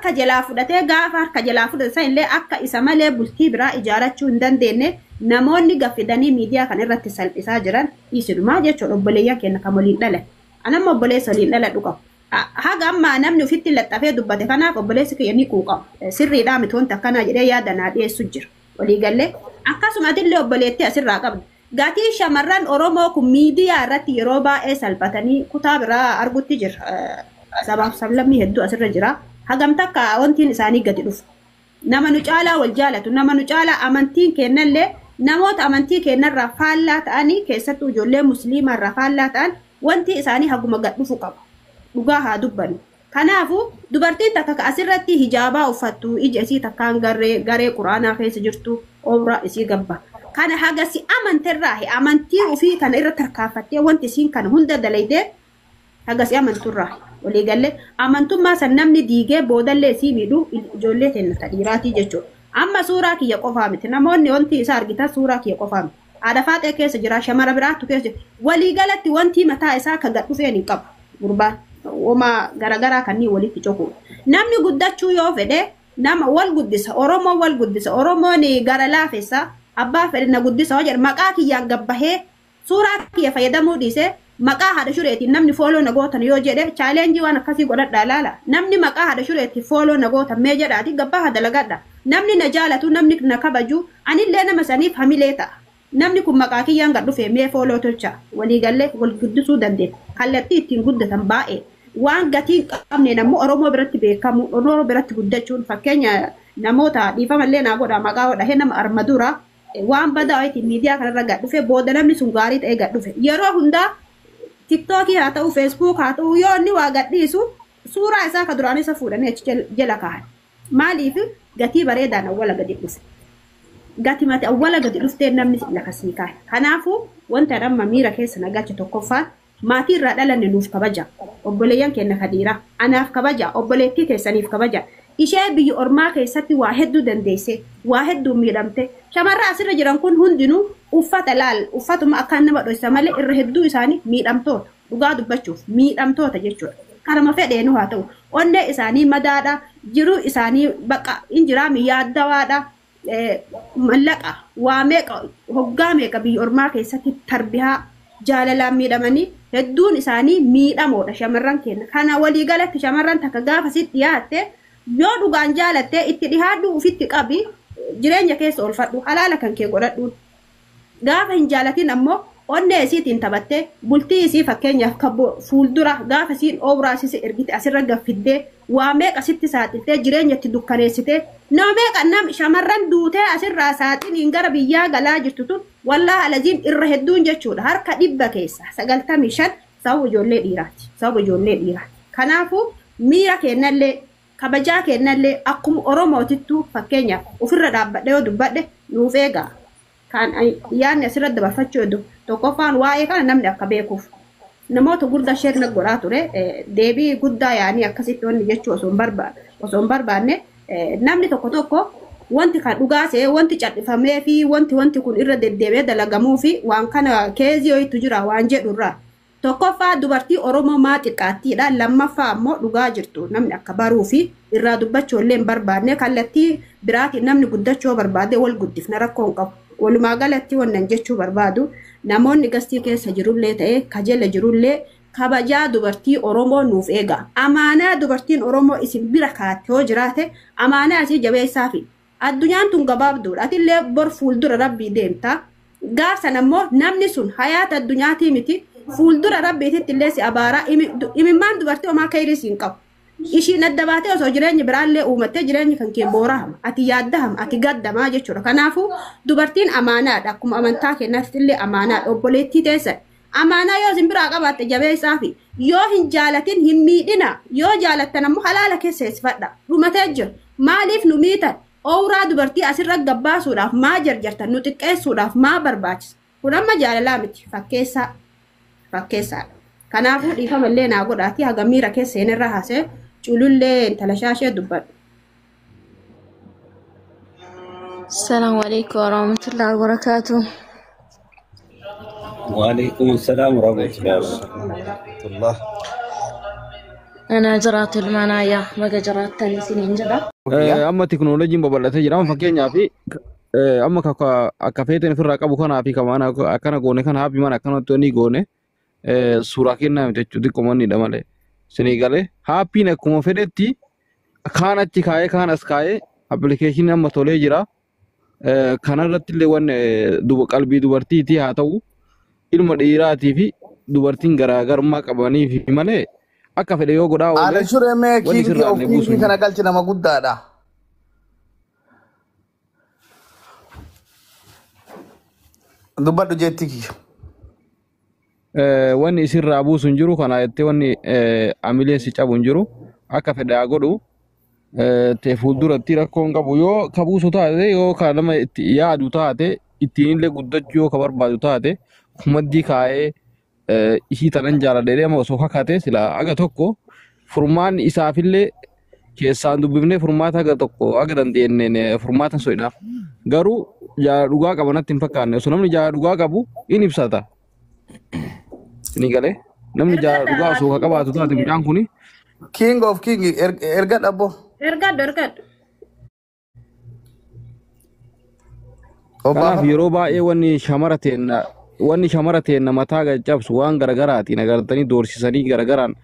harka jalaa fudhatee gaafa harka jalaa fudhatan illee akka isa malee bultii biraa ijaarachuu hin dandeenye namoonni gaffidanii miidiyaa kan irratti salphisaa jiran isidumaa jechuudha obboleeyyan keenya kan waliin dhalan. Anamma obboleessa waliin dhaladhu qabu. Haga ammaa namni ofitti laxxafee dubbate kanaaf obboleessi kiyya ni quuqamu. Sirriidhaa miti wanta akkanaa jedhee yaada naa dhiyeessu jira. Waliigallee akkasumatillee obboleettii asirraa qabna. Gatii shamarran Oromoo kun miidiyaa irratti yeroo baay'ee salphatanii kutaa biraa argutti jira. Sabaaf sablammii hedduu asirra jira. Hagamta akka wantiin isaanii gadi dhufu. Nama nu caalaa wal jaalatu, nama nu caalaa amantiin kennallee namoota amantii kennarraa faallaa ta'anii keessattuu ijoollee musliimarraa faallaa ta'an wanti isaanii haguma gad dhufu qabu. Dhugaa haa dubbannu. Kanaafuu dubartiin takka asirratti hijaabaa uffattu ija isii takkaan garee quraanaa keessa jirtu obra isii gabba. Kana hagasi amantirraa amantii ofii kana irra tarkaanfattee wanti isiin kana hunda dalaydee hagasi amanturraa waliigallee amantummaa san namni diigee boodallee isii miidhu ijoollee teenya dhiiraatii jechuudha. Amma suuraa kiyya qofaa miti namoonni wanti isaa argitan suuraa kiyya qofaa miti. Haadha faaxee keessa jira shamara biraattu keessa jira. Waliigalatti wanti mataa isaa kan gad dhufeen hin qabu gurbaan. Wama garagaraa kanneen walitti cokuudha. Namni guddachuu yoo fedhe nama wal guddisa Oromoo wal guddisa Oromoon gara laafessa abbaa fedhina guddisa hojjedha maqaa kiyyaan gabbahee suuraa kiyya fayyadamuu dhiisee maqaa haadha shureetiin namni fooloo nagootan yoo jedhe chaalenjii waan akkasii godhadhaa laala. Namni maqaa haadha shureetiin fooloo nagootan mee jedhaati gabbaa dalagadha. Namni na jaalatu namni na kabaju anillee nama saniif hamilee ta'a. Namni kun maqaa kiyyaan gad dhufee mee fooloo tolcha waliigallee wal guddisuu dandeenya. Kallattii ittiin guddatan baay'ee. Waan gatiin qabne namni Oromoo biratti beekamu Oromoo biratti guddachuun fakkeenya namoota dhiifamallee naa godha maqaa godha nama armadura waan badaa wayitii miidiyaa kanarra gad dhufe booda namni sun gaarii ta'ee gad dhufe yeroo hundaa TikTok haa ta'u Facebook haa ta'u yoo inni waa gad dhiisu suuraa isaa ka duraan isa fuudhanii achi jala kaahan maaliif gatii bareedaan awwala gadi dhufe gatii mati awwala gadi dhuftee namni lakasii kaahe kanaafuu wanta dhamma miira keessa nagacha tokkoffaan maatii irraa dhalanne nuuf kabaja obboleeyyan keenya kadiira anaaf kabaja obboleettii keessaniif kabaja ishee biyya ormaa keessatti waa hedduu dandeesse waa hedduu miidhamte shamarra asirra jiran kun hundinuu uffata laal uffatuma akkaan nama dhoysa malee irra hedduu isaanii miidhamtoota dhugaa dubbachuuf miidhamtoota jechuudha karama fedheenu haa ta'u onnee isaanii madaadha jiruu isaanii baqa injiraa miyaaddawaadha mallaqa waa meeqa hoggaa meeqa biyya ormaa keessatti tarbiyaa jaalalaan miidhamanii hedduun isaanii miidhamoodha shamarran keenya kana waliigalatti shamarran takka gaafa sitti dhiyaatte yoo dhugaan jaalatte itti dhihaadhu ufitti qabi jireenya keessa olfadhu halaala kan kee godhadhu gaafa hin jaalatin ammoo onnee isiitiin taphatte bultii isii fakkeenyaaf kabbo fuuldura gaafa isiin oobraasise ergite asirra gaffiddee waa meeqa sitti saaxiltee jireenyatti dukkaneessitee nama meeqa nam shamarran duutee asirraa saaxiliin gara biyyaa galaa jirtu tun wallaa alaziin irra hedduun jechuudha harka 100 keessa 95 sababa ijoollee dhiiraati sababa ijoollee dhiiraati kanaafuu miira kennallee kabajaa kennallee akkuma Oromootittu fakkeenyaaf ofirra dhaabbadhe yoo dubbadhe nuuf eegaa kan yaanni asirra dabarfachuu tokkoffaan waa'ee kana namni akka beekuuf namoota guddaa sheerna godhaa ture deebii guddaa yaanii akkasitti wanni jechuu osoo hin barbaanne namni tokko wanti kan dhugaasee wanti cadhifamee fi wanti kun irra deddeebi'ee dalagamuu fi waan kana keezii ho'itu jira waan jedhurraa tokkoffaa dubartii Oromoo maa xiqqaattiidha lammaffaa ammoo dhugaa jirtu namni akka baruu fi irraa dubbachuu illee hin barbaanne kallattii biraatiin namni guddachuu barbaade wal guddifna rakkoo hin qabu walumaa galatti wannan jechuu barbaadu namoonni gastii keessa jirullee ta'e kajela jirullee kabajaa dubartii Oromoo nuuf eega amaanaa dubartiin Oromoo isin bira kaate yoo jiraate amaanaa asii jabeessaa fi addunyaan tun gabaabduudha atillee bor fuuldura rabbii deemta gaafsan ammoo namni sun hayaata addunyaatii miti fuuldura rabbiititti illee si abaaraa imimmaan dubartii homaa kayrii siin qabu ishiin adda baatee osoo jireenya biraallee uumattee jireenya kan kee boorahama ati yaaddahama ati gaddamaa jechuudha kanaafuu dubartiin amaanaadha akkuma amantaa keenyaatti illee amaanaadha obboleettii teessan amaanaa yoo isin biraa qabaatte jabeessaa fi yoo hin jaalatin hin miidhina yoo jaalattan ammoo halaala keessa eessifadha dhumatee jiru maaliif nu miitan ooraa dubartii asirra gabbaasuudhaaf maa jarjartan nu xiqqeessuudhaaf maa barbaachisa kun amma jaalalaa miti fakkeessaadha kanaafuu dhiifamallee naa godhaati haga miira keessa seenirra haasee culullee intala shaashee dubbadhu. السلام عليكم ورحمة الله وبركاته. وعليكم السلام ورحمة الله وبركاته. أنا جرات المنايا بقى جرات تاني سنين جدا. amma teknooloojiin babal'atee jira. Amma fakkeenyaaf amma akka feeteen ofirraa qabu kanaa fi kamaan akkana goone kana haaphi mana akkanatti wanni goone suuraa kennaa miti jechuudha xiqqoomanidha malee. Sinii galee haaphiin akkuma fedhetti kaan achi kaayee kaan as kaayee appilikeeshiniin amma tolee jira. Kanarratti illee waan qalbii dubartiitii haa ta'u ilma dhiiraatii fi dubartiin garaagarummaa qabanii fi malee akka fedhe yoo godhaa oolee. Ada shure mee kiingi of kiingi kana galchi nama guddaadha. Dubbadhu jetti kiyya. Wanni isirraa buusu hin jiru kana jettee wanni amileen si cabu hin jiru akka fedhe haa godhu. Ta'e fuulduratti rakkoon qabu yoo ka buusu taate yoo ka nama itti yaadu taate ittiin illee guddachuu yoo ka barbaadu taate kumaddii kaa'ee ishii tanan jaaladhee amma osoo kakate sila aga tokko furmaan isaafillee keessaan dubbifnee furmaata aga tokko aga dandeenye furmaata soidhaaf garuu jaala dhugaa qabanatti hin fakkaanne osoo namni jaala dhugaa qabu in ibsata ni galee namni jaala dhugaa osoo ka qabaatu taate midhaan kuni King of King erga dhabbo. Ergadhu. Kanaaf yeroo baay'ee wanni shamara teenna mataa gaccabsu waan garaagaraatiin agartanii doorsisanii garaagaraan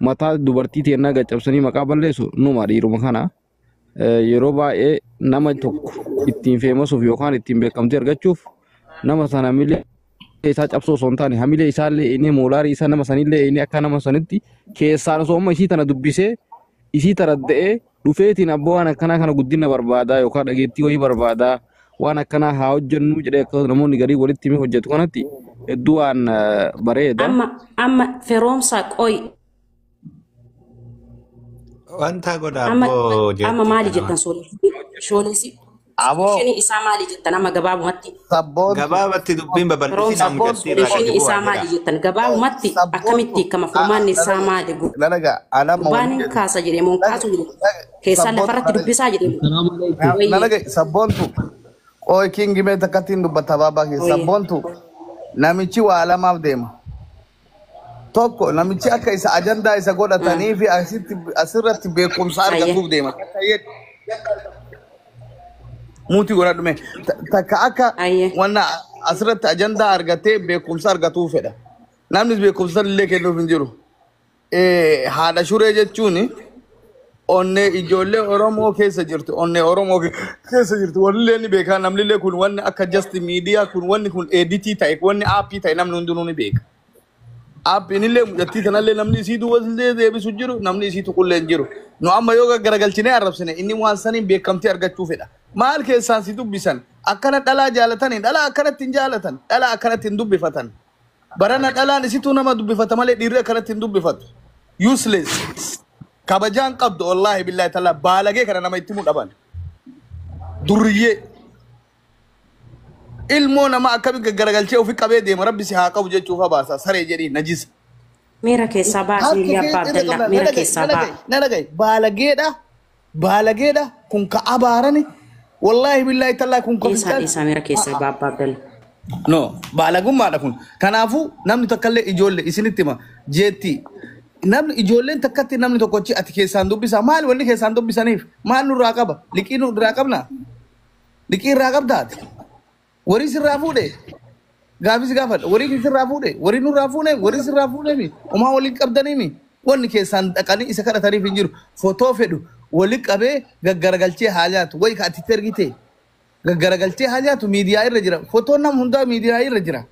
mataa dubartii teennaa gaccabsanii maqaa balleessu numa dhiiruma kana yeroo baay'ee nama tokko ittiin feemasuuf yookaan ittiin beekamtii argachuuf nama sana hamilee isaa cabsoo osoo hin taane hamilee isaallee inni moolaarii isaa nama sanillee inni akka nama sanitti keessaan osoo amma isii tana dubbisee isii taradda'ee dhufeetiin abbaa waan akkanaa kana guddina barbaadaa yookaan dhageettii wayii barbaadaa waan akkanaa haa hojjennu jedhee akka namoonni garii walitti himee hojjetu kanatti hedduu waan bareeda. Amma feroomsa qoy. Wanta godhaaboo jettu. Amma maali jettan shoolessi. Abo. Shini isaa maali jettan amma gabaabumatti. Sabboon. Gabaabatti dubbiin babal'isina mucattii irraa Shini isaa maali jettan gabaabumatti akkamitti kama furmaanni isaa maali gu. Dalaga alama. Baanin kaasa jedhamuun kaasu jedhamu. Keessaan lafarratti dubbisaa jedhamu. Dalaga sabboontu. Oi King mee takkatiin dubbata baabaa kee sabboontu namichi waa lamaaf deema. Tokko namichi akka isa ajandaa isa godhatanii fi asirratti beekumsa argatuuf deema. Muutii godhadhu mee takka akka wanna asirratti ajandaa argatee beekumsa argatuu fedha. Namni beekumsa illee kennuuf hin jiru. Haadha shuree jechuun onne ijoollee Oromoo keessa jirtu onne Oromoo keessa jirtu walillee ni beeka namnillee kun wanni akka just media kun wanni kun editii ta'e wanni aappii ta'e namni hundinuu ni beeka. Aappiin illee mucattii kanallee namni isii duwwaallee deebisu jiru namni isii tuqullee hin jiru. Nu amma yoo garagalchinee arrabsine inni waan saniin beekamtii argachuu fedha. Maal keessaan si dubbisan akkana dhalaa jaalatanii dhalaa akkanatti hin jaalatan dhalaa akkanatti hin dubbifatan. Barana dhalaan isituu nama dubbifata malee dhiirri akkanatti hin dubbifatu. Useless. Kabajaan qabdu wallahi billahi ta'ala baalagee kana nama itti mudhaban. Durriyyee. Ilmoo nama akkami garagalchee ofii qabee deema rabbi si haa qabu jechuuf baasa saree jedhii najisa. Meera keessaa baasii Abbaa Abdallaa meera keessaa baa. Naragai baalageedha kun ka abaarani wallahi billahi ta'ala kun ka Isa meera keessaa baa Abbaa Abdallaa. No baalagummaadha kun. Kanaafuu namni tokkollee ijoollee isinitti hima jeetti. Namni ijoolleen takkatti namni tokkochi ati keessaan dubbisa maal wanni keessaan dubbisaniif maal nurraa qaba liqii nurraa qabna liqii irraa qabdaati warii sirraa fuudhe gaafis gaafadha warii sirraa fuudhe warii nurraa fuudhe warii sirraa fuudhe mi homaa waliin qabdanii mi wanni keessaan dhaqanii isa kadhataniif hin jiru footoo fedhu wali qabee gaggaragalchee haa nyaatu wayi ka ati ergite gaggaragalchee haa nyaatu miidiyaa irra jira footoon nam hundaa miidiyaa irra jira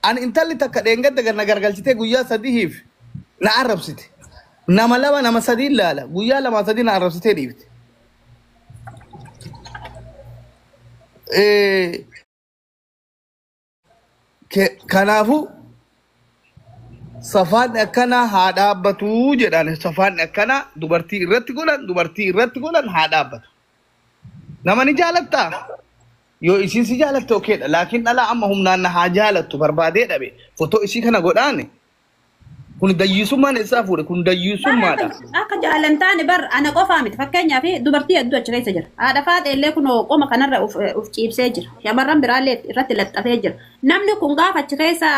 ani intalli takka dheengadda ganna garagalchitee guyyaa sadiif na arrabsite nama lama nama sadii laala guyyaa lama sadii na arrabsitee dhiifte kanaafu safaan akkana haa dhaabbatu jedhan safaan akkana dubartii irratti godhan haa dhaabbatu nama ni jaalatta yoo isin si jaalatte okeedha laakiin dhala amma humnaan na haa jaalattu barbaadee dhabe footoo isii kana godhaane kun dayyisummaan isaa fuudhe kun dayyisummaadha. Akka jaalantaani bar ana qofaa miti fakkeenyaaf dubartii hedduu achi keessa jira. Haadha faadha illee kun qoma kanarra uf ciibsee jira. Shamarran biraallee irratti laxxafee jira. Namni kun gaafa achi keessa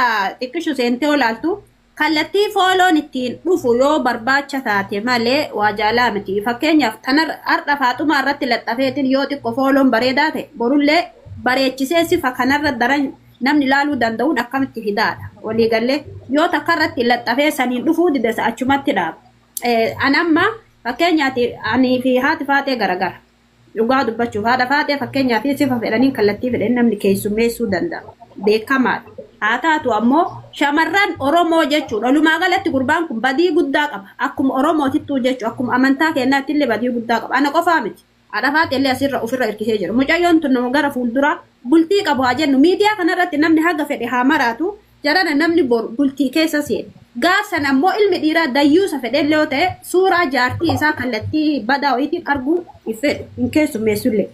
xiqqishu seentee olaaltu kallattii fooloon ittiin dhufu yoo barbaacha taate malee waa jaalaa miti. Fakkeenyaaf tanar har'a Faaxumaa irratti laxxafeetiin yoo xiqqoo fooloon bareedaa ta'e borullee bareechisee sifa kanarra daran namni ilaaluu danda'uun akkamitti fidaadha. Waliigallee yoo takka irratti laxxafee saniin dhufuu didesa achumatti dhaaba. Anamma fakkeenyaati ani fi haati Faaxee garagara. Dhugaa dubbachuuf haadha Faaxee fakkeenyaaf sifa fedhanii kallattii fedhan namni keessummeessuu danda'a. Beekamaadha. Haa taatu ammoo shamarran Oromoo jechuudha. Walumaa galatti gurbaan kun badii guddaa qaba. Akkuma Oromootittuu jechuudha. Akkuma amantaa keenyaatti illee badii guddaa qaba. Ana qofaa miti. Haadha Faaxee illee asirra ofirra hirkisee jira. Mucayyoon tun nama gara fuulduraa bultii qabu haa jennu. Miidiyaa kanarratti namni haga fedhe haa maraatu. Jarana namni bultii keessa seena. Gaafsan ammoo ilmi dhiiraa dayyuusa fedhellee yoo ta'e suuraa jaartii isaa kallattii badaa wayiitiin arguu hin keessummeessullee.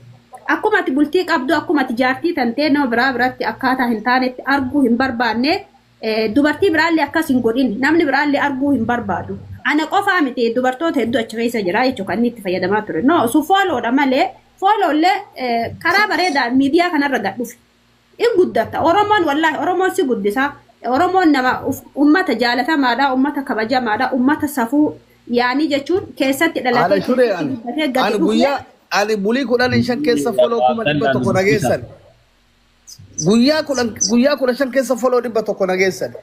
Akkuma ati bultii qabdu akkuma ati jaartii tantee nama biraa biratti akkaataa hin taanetti arguu hin barbaanne dubartii biraallee akkas hin godhin namni biraallee arguu hin barbaadu. Ana qofaa miti dubartoota hedduu achi keessa jira jechuudha kan inni itti fayyadamaa ture. No su fooloodha malee fooloollee karaa bareedaan miidiyaa kanarra gad dhufe. In guddata Oromoon wallaahi Oromoon si guddisaa. Oromoon nama ummata jaalatamaadha ummata kabajamaadha ummata safuu yaanii jechuun keessatti dhalatee ani bulii kudhan shan keessa foloo kuma dhibba tokko nageessan. Guyyaa kudha shan keessa foloo dhibba tokko nageessan.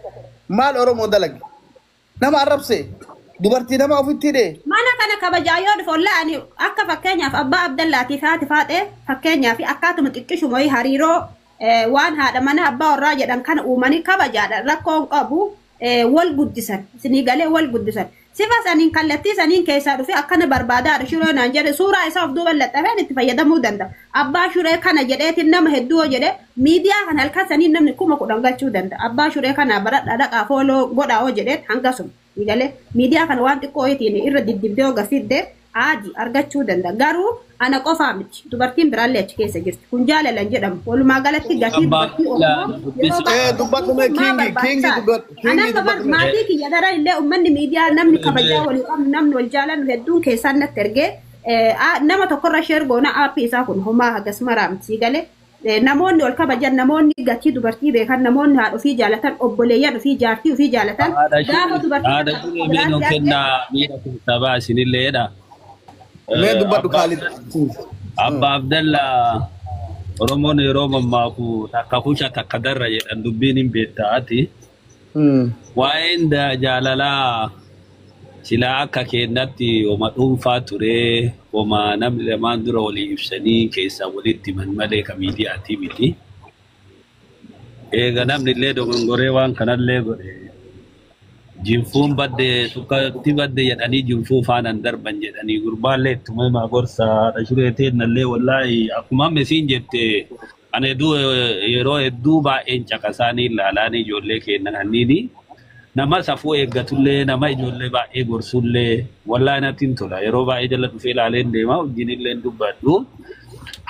Maal Oromoo dalagi? Nama arrabse dubartii nama ofitti hidhee. Mana kana kabajaa yoo dhufu ani akka fakkeenyaaf abbaa Abdallaatiif haati Faaxee fakkeenyaaf akkaatuma xiqqishuma hariiroo waan haadha mana abbaa warraa jedhan kana uumanii kabajaadha rakkoon qabu wal guddisan isinii galee wal guddisan. Sifa saniin kallattii saniin keessaa dhufe akkana barbaadaadha shuree naan jedhe suuraa isaa of duuba laxxafeen itti fayyadamuu danda'a. Abbaa shuree kana jedheetiin nama hedduu jedhe miidiyaa kan halkan saniin namni 10,000 galchuu danda'a. Abbaa shuree kana baradhaa dhaqaa fooloo godhaa oo jedheet hangasuma. Galee miidiyaa kana waan xiqqoo ittiin irra diddibdee ogarsiifte aadi argachuu danda'a. Garuu ana qofaa miti dubartiin biraallee achi keessa jirti. Kun jaalalan jedhamu. Walumaa galatti gatii dubartii maatii kiyya dara illee uummanni miidiyaa namni kabajaa walii qabnu namni wal jaalannu hedduun keessaan natti ergee nama tokkorra sheer goona aappii isaa kun homaa hagas maraamti galee namoonni wal kabajan namoonni gatii dubartii beekan namoonni haadha ofii jaalatan obboleeyyan ofii jaartii ofii jaalatan gaafa dubartii Mee dubbadhu Khalid. Abba Abdallah Oromoon yeroo mammaaku takka kusha takka darra jedhan dubbiin hin beektaati. Waa'een jaalalaa silaa akka keenyatti oma dhuunfaa ture oma namni lamaan dura walii ibsanii keessaa walitti himan malee ka miidiyaatii miti. Eega namni illee dogongoree waan kanallee godhe. Jinfuun badde sukkatti badde jedhanii jinfuu faanaan darban jedhanii gurbaallee ittuma himaa gorsa dhashureeteen nallee wallaahi akkuma mesiin jette ani yeroo hedduu baay'een caqasaanii ilaalaanii ijoollee kennaniini nama safuu eeggatullee nama ijoollee baay'ee gorsullee wallaahi natti hin tola yeroo baay'ee jala dhufee ilaaleen deema wajjin illee dubbadhu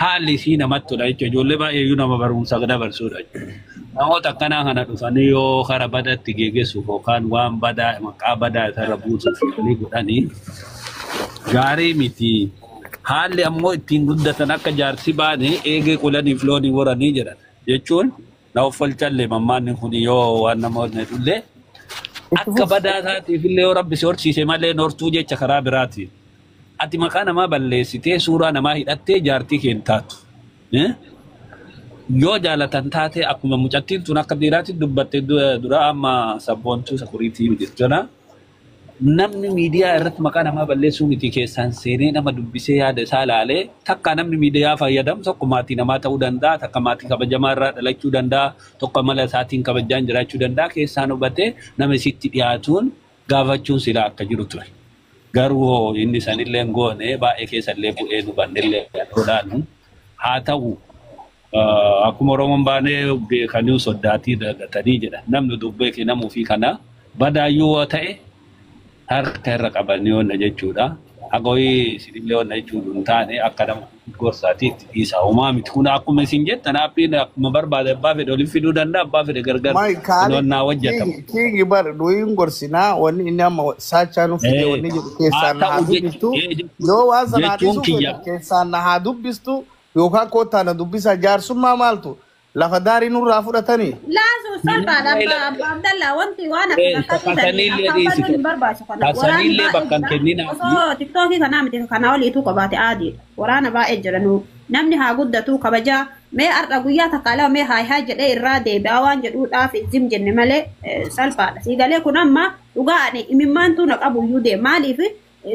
haalli isii namatti tola jechuudha ijoollee baay'ee nama barumsa dabarsuudha namoota akkanaa kana dhufanii yoo kara badatti geessuuf yookaan waan badaa maqaa badaa isarra buusuuf illee godhanii gaarii miti haalli ammoo ittiin guddatan akka jaarsi baane eegee qulaniif loonii waranii jedhan jechuun na uffalchalle mammaanni kun yoo waan namoonni dhullee akka badaa isaatiif illee yoo rabbi si horsiise malee noortuu jecha karaa biraati ati maqaa namaa balleessitee suuraa namaa hidhattee jaartii keentaatu yoo jaalatan taate akkuma mucattiin tun akka dhiiraatti dubbatte dura amma sabboontuu sakuriitii jechuudha. Namni miidiyaa irratti maqaa namaa balleessuu miti keessaan seenee nama dubbisee yaada isaa ilaalee takka namni miidiyaa fayyadamu tokko maatii namaa ta'uu danda'a takka maatii kabajamaa irraa dhalachuu danda'a tokko mala isaatiin kabajaan jiraachuu danda'a keessaan hubatee nama isitti dhiyaatuun gaafachuun silaa akka jiru ture. Garuu inni sanillee goone baay'ee keessallee bu'ee dhufannillee godhaanu haa ta'u. Akkuma Oromoon baanee beekanii soddaatii dagatanii jedha. Namni dubbee kennamuu fi kana badaayyuu ta'e harka irra qabanii oonna jechuudha. Hagooyi sinillee oonna jechuudha hin taane akka nama gorsaatiitti dhiisaa uumaa miti. Kun akkuma isin jettan aappiin akkuma barbaade abbaa fedhe waliin fiduu danda'a abbaa fedhe gargar noonnaa hojjetamu. Kiingi bar du'iin gorsinaa wanni inni amma saachaa nuuf fide wanni jedhu keessaan na haa dubbistu yoo waan sanaa dhiisuu keessaan na haa dubbistu. Yookaan kootaan dubbisa jaarsummaa maaltu لفداري نور رافورة تاني لا سو سلبا عبد الله وانت وانا Kasanii illee bakka kennina. تيك توكي كان عم كان اولي تو كباتي عادي ورانا با اجرنو نمني ها غدتو كبجا مي ارقويا تقالا مي هاي جدي الرادي باوان جدو دافي زم جن ملي سلفا سيغالي كنما وغاني ميمانتو نقبو يودي مالي في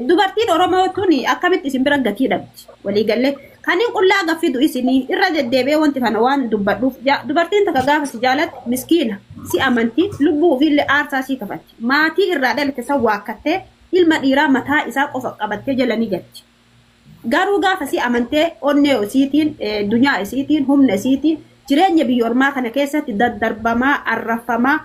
dubartiin Oromoo tuni akkamitti isin bira gatii dhabdi walii galee kanin qullaa gaffidu isinii irra deddeebi'ee wanti kana waan dubbadhuuf dubartiin takka gaafa si jaalatti miskiina si amanti lubbuu ofiillee aarsaa si kafatti maatii irraa dhalate san waakkattee ilma dhiiraa mataa isaa qofa qabattee jalanii gatti garuu gaafa si amantee onnee isiitiin dunyaa isiitiin humna isiitiin jireenya biyya ormaa kana keessatti daddarbamaa arrafamaa